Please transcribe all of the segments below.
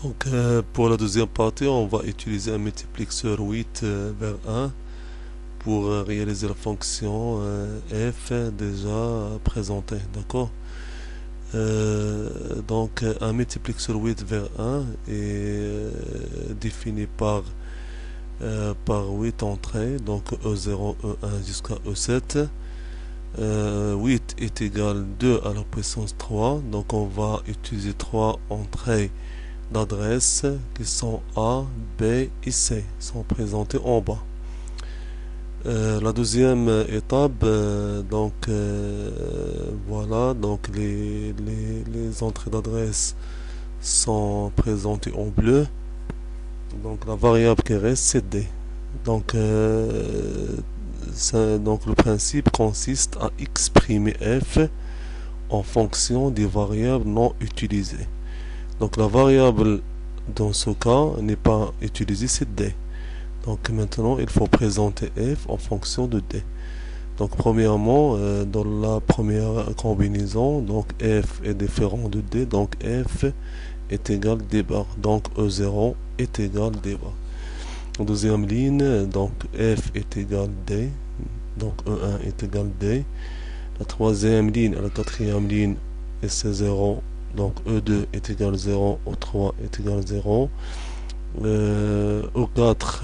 Donc pour la deuxième partie, on va utiliser un multiplexeur 8 vers 1 pour réaliser la fonction f déjà présentée, d'accord? Donc un multiplexeur 8 vers 1 est défini par 8 entrées, donc E0, E1 jusqu'à E7. 8 est égal 2 à la puissance 3, donc on va utiliser 3 entrées d'adresses qui sont A, B et C, sont présentées en bas. La deuxième étape, voilà, donc les entrées d'adresse sont présentées en bleu. Donc la variable qui reste c'est D. Donc, donc le principe consiste à exprimer f en fonction des variables non utilisées. Donc la variable dans ce cas n'est pas utilisée, c'est D. Donc maintenant il faut présenter f en fonction de D. Donc premièrement, dans la première combinaison, donc f est différent de D, donc f est égal D bar. Donc E0 est égal D bar. En deuxième ligne, donc f est égal D, donc E1 est égal D. La troisième ligne à la quatrième ligne, et c'est 0, donc E2 est égal 0, O3 est égal 0. O4,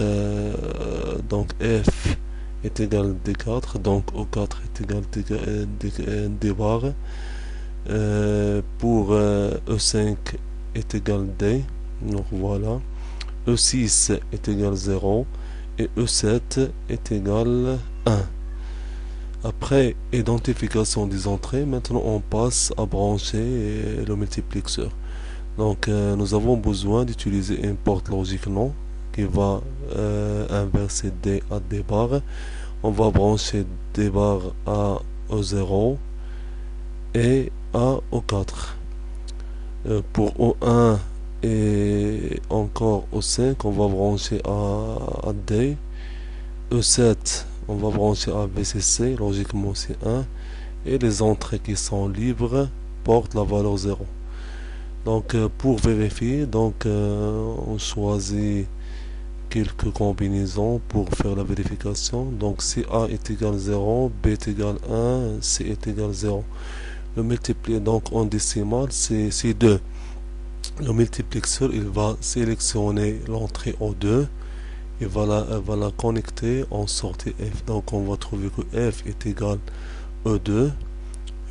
donc f est égal D4, donc O4 est égal D bar. Pour E5 est égal D, donc voilà. E6 est égal 0 et E7 est égal 1. Après identification des entrées, maintenant on passe à brancher le multiplexeur. Donc nous avons besoin d'utiliser un porte logique non qui va inverser D à D bar. On va brancher D bar à O0 et à O4. Pour O1 et encore O5, on va brancher à D. E7, on va brancher à VCC, logiquement c'est 1. Et les entrées qui sont libres portent la valeur 0. Donc pour vérifier, donc on choisit quelques combinaisons pour faire la vérification. Donc si A est égal 0, B est égal 1, C est égal 0. Le multiplier donc en décimal c'est 2. Le multiplexeur il va sélectionner l'entrée O2 et va la connecter en sortie F. Donc on va trouver que F est égal E2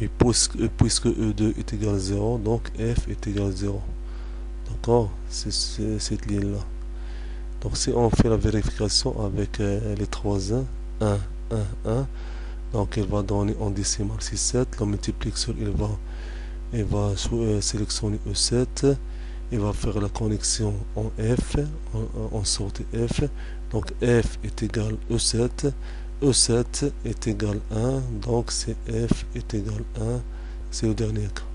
et puisque E2 est égal 0, donc F est égal 0. D'accord? C'est cette ligne là. Donc si on fait la vérification avec les 3 1, 1, 1, 1, donc il va donner en décimal 6, 7. Le multiplexeur il va sélectionner E7. Il va faire la connexion en F, en sortie F. Donc F est égal E7. E7 est égal 1. Donc c'est F est égal 1. C'est le dernier cas.